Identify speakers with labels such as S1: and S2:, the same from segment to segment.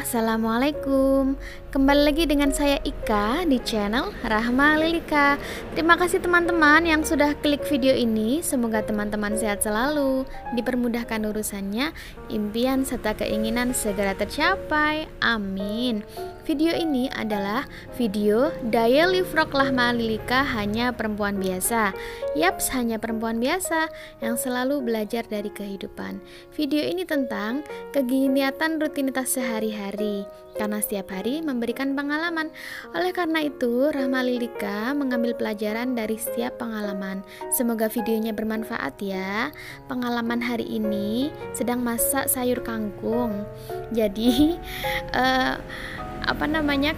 S1: Assalamualaikum. Kembali lagi dengan saya Ika di channel Rahma Lilika. Terima kasih teman-teman yang sudah klik video ini. Semoga teman-teman sehat selalu, dipermudahkan urusannya, impian serta keinginan segera tercapai. Amin. Video ini adalah video daily vlog Rahma Lilika, hanya perempuan biasa. Yaps, hanya perempuan biasa yang selalu belajar dari kehidupan. Video ini tentang kegiatan rutinitas sehari-hari, karena setiap hari memberikan pengalaman. Oleh karena itu, Rahma Lilika mengambil pelajaran dari setiap pengalaman. Semoga videonya bermanfaat ya. Pengalaman hari ini sedang masak sayur kangkung. Jadi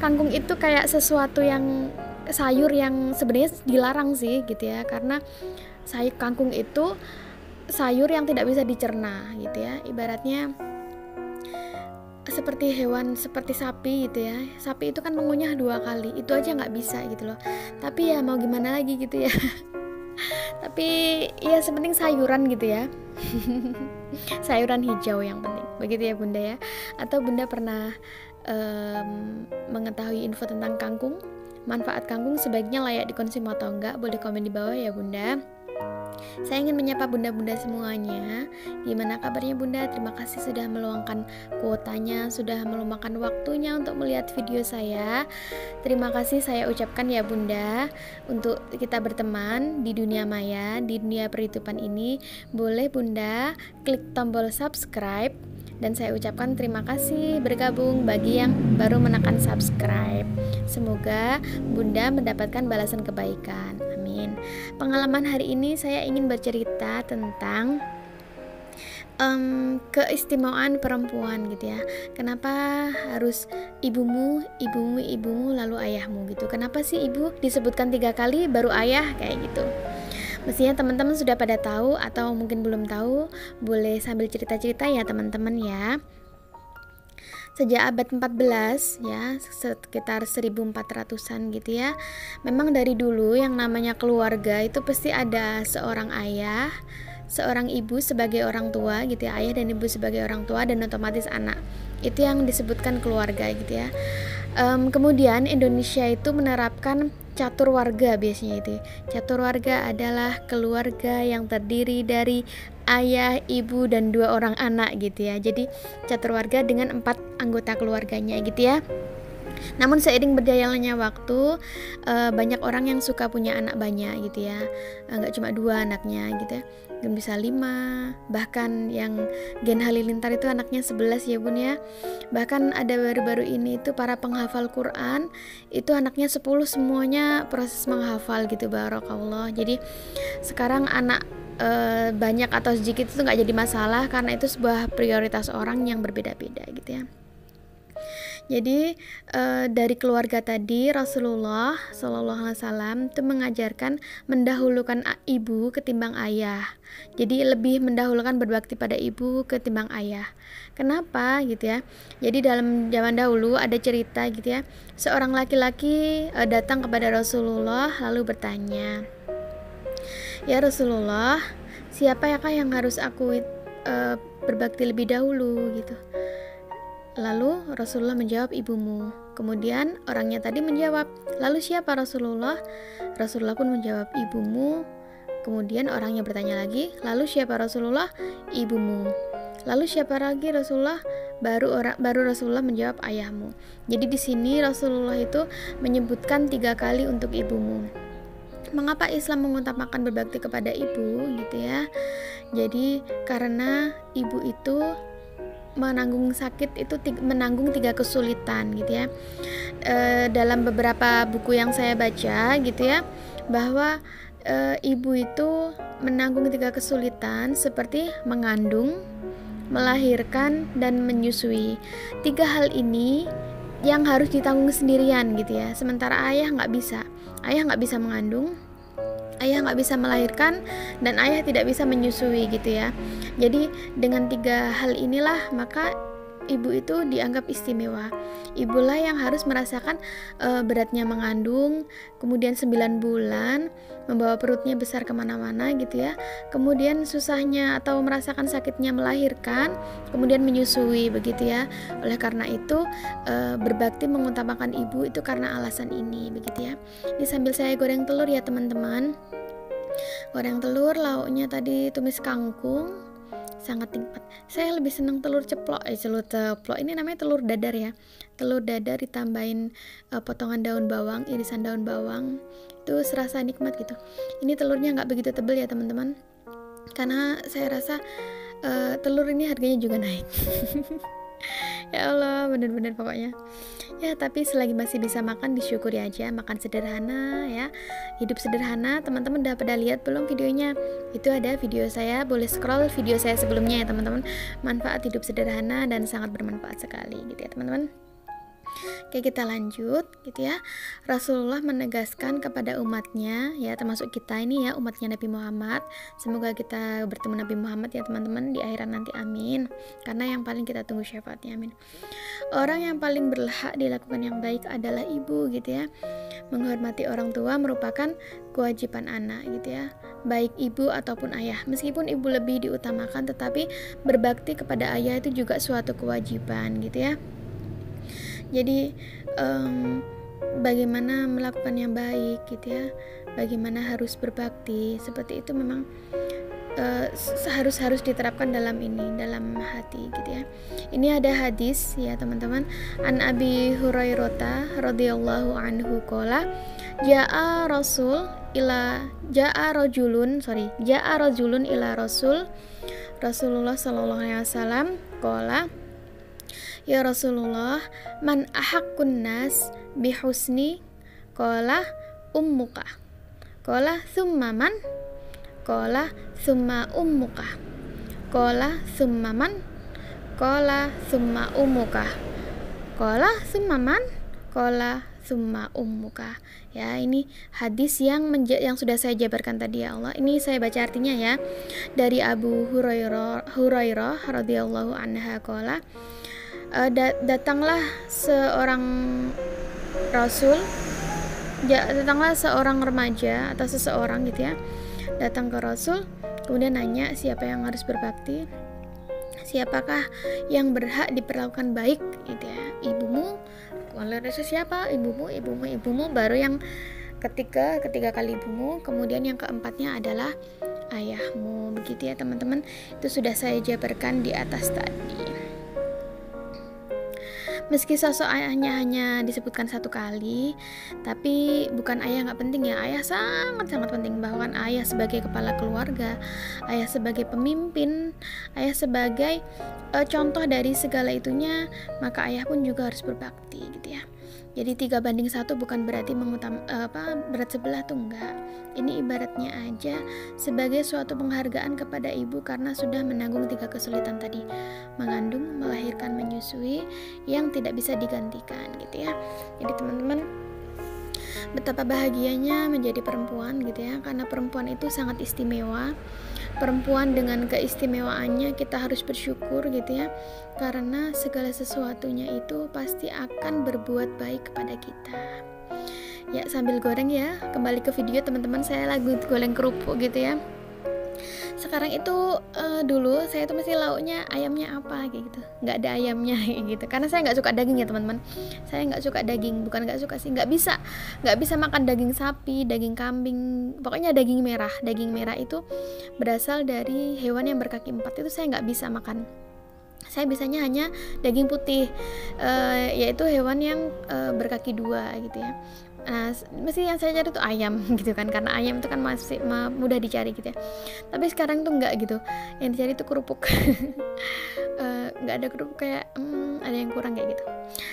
S1: kangkung itu kayak sesuatu yang sayur yang sebenarnya dilarang sih gitu ya, karena sayur kangkung itu sayur yang tidak bisa dicerna gitu ya. Ibaratnya seperti hewan, seperti sapi gitu ya. Sapi itu kan mengunyah 2 kali, itu aja nggak bisa gitu loh. Tapi ya mau gimana lagi gitu ya. Tapi ya sepenting sayuran gitu ya. Sayuran hijau yang penting, begitu ya Bunda ya. Atau Bunda pernah mengetahui info tentang kangkung? Manfaat kangkung sebaiknya layak dikonsumsi atau enggak? Boleh komen di bawah ya Bunda. Saya ingin menyapa bunda-bunda semuanya. Gimana kabarnya Bunda? Terima kasih sudah meluangkan kuotanya, sudah meluangkan waktunya untuk melihat video saya. Terima kasih saya ucapkan ya Bunda. Untuk kita berteman di dunia maya, di dunia perhitungan ini, boleh Bunda klik tombol subscribe. Dan saya ucapkan terima kasih bergabung bagi yang baru menekan subscribe. Semoga Bunda mendapatkan balasan kebaikan. Amin. Pengalaman hari ini saya ingin bercerita tentang keistimewaan perempuan gitu ya. Kenapa harus ibumu, lalu ayahmu gitu. Kenapa sih ibu disebutkan 3 kali baru ayah kayak gitu. Mestinya teman-teman sudah pada tahu, atau mungkin belum tahu, boleh sambil cerita-cerita ya teman-teman ya. Sejak abad 14 ya, sekitar 1400-an gitu ya, memang dari dulu yang namanya keluarga itu pasti ada seorang ayah, seorang ibu sebagai orang tua gitu ya, ayah dan ibu sebagai orang tua, dan otomatis anak. Itu yang disebutkan keluarga gitu ya. Kemudian Indonesia itu menerapkan catur warga biasanya itu. Catur warga adalah keluarga yang terdiri dari ayah, ibu, dan 2 orang anak gitu ya. Jadi catur warga dengan 4 anggota keluarganya gitu ya. Namun seiring berjalannya waktu, banyak orang yang suka punya anak banyak gitu ya. Nggak cuma 2 anaknya gitu ya, dan bisa 5. Bahkan yang Gen Halilintar itu anaknya 11 ya Bun ya. Bahkan ada baru-baru ini itu para penghafal Quran itu anaknya 10 semuanya proses menghafal gitu, barakallah. Jadi sekarang anak banyak atau sedikit itu nggak jadi masalah, karena itu sebuah prioritas orang yang berbeda-beda gitu ya. Jadi dari keluarga tadi Rasulullah SAW itu mengajarkan mendahulukan ibu ketimbang ayah. Jadi lebih mendahulukan berbakti pada ibu ketimbang ayah. Kenapa gitu ya? Jadi dalam zaman dahulu ada cerita gitu ya. Seorang laki-laki datang kepada Rasulullah lalu bertanya, "Ya Rasulullah, siapakah yang harus aku berbakti lebih dahulu gitu?" Lalu Rasulullah menjawab, "Ibumu." Kemudian orangnya tadi menjawab, "Lalu siapa Rasulullah?" Rasulullah pun menjawab, "Ibumu." Kemudian orangnya bertanya lagi, "Lalu siapa Rasulullah?" "Ibumu." "Lalu siapa lagi Rasulullah?" Baru Rasulullah menjawab, "Ayahmu." Jadi di sini Rasulullah itu menyebutkan 3 kali untuk ibumu. Mengapa Islam mengutamakan berbakti kepada ibu gitu ya? Jadi karena ibu itu menanggung sakit, itu menanggung 3 kesulitan gitu ya. Dalam beberapa buku yang saya baca gitu ya, bahwa ibu itu menanggung 3 kesulitan seperti mengandung, melahirkan, dan menyusui. 3 hal ini yang harus ditanggung sendirian gitu ya. Sementara ayah nggak bisa. Ayah nggak bisa mengandung, ayah nggak bisa melahirkan, dan ayah tidak bisa menyusui gitu ya. Jadi dengan 3 hal inilah maka ibu itu dianggap istimewa. Ibulah yang harus merasakan beratnya mengandung, kemudian 9 bulan membawa perutnya besar kemana-mana gitu ya, kemudian susahnya atau merasakan sakitnya melahirkan, kemudian menyusui begitu ya. Oleh karena itu berbakti mengutamakan ibu itu karena alasan ini begitu ya. Ini sambil saya goreng telur ya teman-teman. Goreng telur, lauknya tadi tumis kangkung, sangat nikmat. Saya lebih senang telur ceplok, telur ceplok ini namanya telur dadar ya. Telur dadar ditambahin potongan daun bawang, irisan daun bawang, itu serasa nikmat gitu. Ini telurnya nggak begitu tebal ya teman-teman, karena saya rasa telur ini harganya juga naik. Ya Allah, bener-bener pokoknya ya. Tapi selagi masih bisa makan, disyukuri aja. Makan sederhana ya, hidup sederhana. Teman-teman udah pada lihat belum videonya? Itu ada video saya, boleh scroll video saya sebelumnya ya teman-teman. Manfaat hidup sederhana dan sangat bermanfaat sekali gitu ya teman-teman. Oke, kita lanjut gitu ya. Rasulullah menegaskan kepada umatnya ya, termasuk kita ini ya, umatnya Nabi Muhammad. Semoga kita bertemu Nabi Muhammad ya teman-teman di akhirat nanti, amin. Karena yang paling kita tunggu syafaatnya, amin. Orang yang paling berhak dilakukan yang baik adalah ibu gitu ya. Menghormati orang tua merupakan kewajiban anak gitu ya, baik ibu ataupun ayah. Meskipun ibu lebih diutamakan, tetapi berbakti kepada ayah itu juga suatu kewajiban gitu ya. Jadi bagaimana melakukan yang baik gitu ya, bagaimana harus berbakti, seperti itu memang harus diterapkan dalam hati gitu ya. Ini ada hadis ya teman-teman, an Abi Hurairah radhiyallahu anhu qala ja'a rajulun ila Rasulullah sallallahu alaihi wasallam qala ya Rasulullah, man ahaqqun nas bihusni? Qala ummuka. Qala thumma man? Qala thumma ummuka. Qala thumma man? Qala thumma ummuka. Qala thumma man? Qala thumma ummuka. Ya, ini hadis yang sudah saya jabarkan tadi ya Allah. Ini saya baca artinya ya. Dari Abu Hurairah radhiyallahu anha qala, datanglah seorang remaja atau seseorang gitu ya, datang ke Rasul, kemudian nanya siapa yang harus berbakti, siapakah yang berhak diperlakukan baik gitu ya. Ibumu. Lalu siapa? Ibumu, baru yang ketiga kali ibumu, kemudian yang keempatnya adalah ayahmu begitu ya teman-teman. Itu sudah saya jabarkan di atas tadi. Meski sosok ayahnya hanya disebutkan satu kali, tapi bukan ayah nggak penting ya. Ayah sangat-sangat penting, bahkan ayah sebagai kepala keluarga, ayah sebagai pemimpin, ayah sebagai contoh dari segala itunya, maka ayah pun juga harus berbakti gitu ya. Jadi 3:1 bukan berarti berat sebelah tuh enggak. Ini ibaratnya aja sebagai suatu penghargaan kepada ibu karena sudah menanggung 3 kesulitan tadi, mengandung, melahirkan, menyusui, yang tidak bisa digantikan gitu ya. Jadi teman-teman, betapa bahagianya menjadi perempuan gitu ya, karena perempuan itu sangat istimewa. Perempuan dengan keistimewaannya kita harus bersyukur gitu ya, karena segala sesuatunya itu pasti akan berbuat baik kepada kita. Ya, sambil goreng ya, kembali ke video teman-teman, saya lagi goreng kerupuk gitu ya. Sekarang itu dulu saya tuh mesti lauknya ayamnya apa kayak gitu, nggak ada ayamnya kayak gitu, karena saya nggak suka daging ya teman-teman. Saya nggak suka daging, bukan nggak suka sih, nggak bisa makan daging sapi, daging kambing, pokoknya daging merah. Daging merah itu berasal dari hewan yang berkaki 4, itu saya nggak bisa makan. Saya bisanya hanya daging putih, yaitu hewan yang berkaki 2 gitu ya. Nah, mesti yang saya cari tuh ayam gitu kan, karena ayam itu kan masih mudah dicari gitu ya. Tapi sekarang tuh enggak gitu, yang dicari tuh kerupuk. Nggak ada kerupuk, kayak ada yang kurang kayak gitu.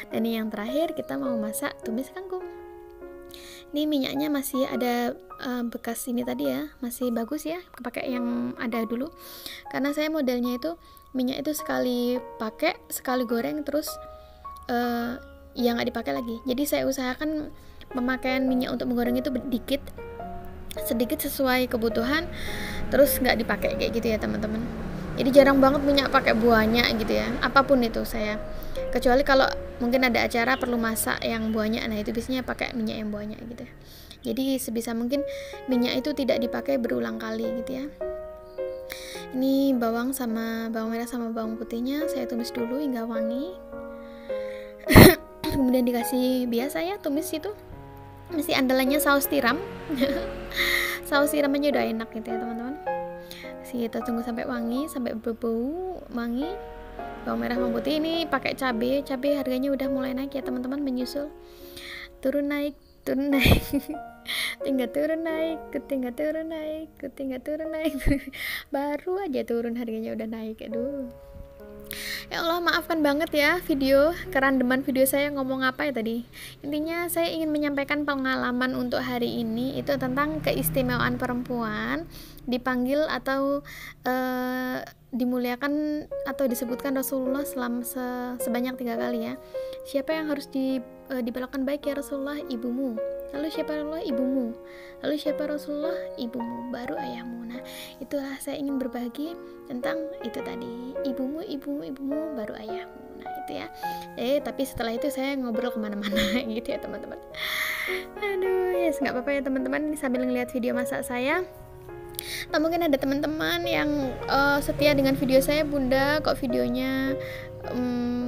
S1: Dan ini yang terakhir, kita mau masak tumis kangkung. Ini minyaknya masih ada bekas ini tadi ya, masih bagus ya, pakai yang ada dulu. Karena saya modelnya itu minyak itu sekali pakai, sekali goreng, terus ya nggak dipakai lagi. Jadi saya usahakan pemakaian minyak untuk menggoreng itu sedikit sesuai kebutuhan, terus nggak dipakai kayak gitu ya teman-teman. Jadi jarang banget minyak pakai buahnya gitu ya, apapun itu saya, kecuali kalau mungkin ada acara perlu masak yang buahnya, nah itu biasanya pakai minyak yang buahnya gitu ya. Jadi sebisa mungkin minyak itu tidak dipakai berulang kali gitu ya. Ini bawang merah sama bawang putihnya saya tumis dulu hingga wangi. Kemudian dikasih, biasa ya tumis itu mesti andalannya saus tiram. Saus tiram aja udah enak gitu ya teman-teman. Kita tunggu sampai wangi, sampai berbau wangi. Bawang merah bawang putih, ini pakai cabai harganya udah mulai naik ya teman-teman, menyusul turun naik tinggal turun naik baru aja turun harganya udah naik. Aduh ya Allah, maafkan banget ya video kerandeman video saya ngomong apa ya tadi. Intinya saya ingin menyampaikan pengalaman untuk hari ini itu tentang keistimewaan perempuan dipanggil atau dimuliakan atau disebutkan Rasulullah sebanyak 3 kali ya. Siapa yang harus diperlakukan baik ya Rasulullah? Ibumu. Lalu siapa Rasulullah? Ibumu. Lalu siapa Rasulullah? Ibumu, baru ayahmu. Nah, itulah saya ingin berbagi tentang itu tadi, ibumu, baru ayahmu. Nah, itu ya. Tapi setelah itu saya ngobrol kemana-mana gitu ya teman-teman. Aduh, yes, nggak apa-apa ya teman-teman, sambil ngeliat video masak saya. Atau mungkin ada teman-teman yang setia dengan video saya, Bunda kok videonya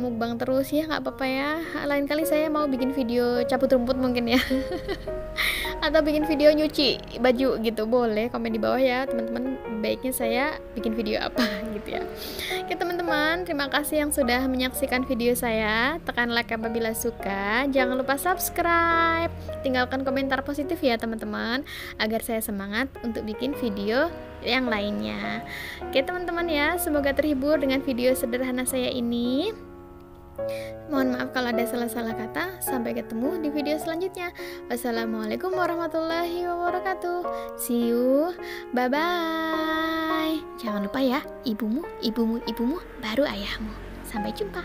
S1: mukbang terus ya, nggak apa-apa ya, lain kali saya mau bikin video cabut rumput mungkin ya. Atau bikin video nyuci baju gitu, boleh komen di bawah ya teman-teman, baiknya saya bikin video apa gitu ya. Oke teman-teman, terima kasih yang sudah menyaksikan video saya, tekan like apabila suka, jangan lupa subscribe, tinggalkan komentar positif ya teman-teman, agar saya semangat untuk bikin video yang lainnya. Oke teman-teman ya, semoga terhibur dengan video sederhana saya ini. Mohon maaf kalau ada salah-salah kata. Sampai ketemu di video selanjutnya. Wassalamualaikum warahmatullahi wabarakatuh. See you. Bye-bye. Jangan lupa ya, ibumu, baru ayahmu. Sampai jumpa.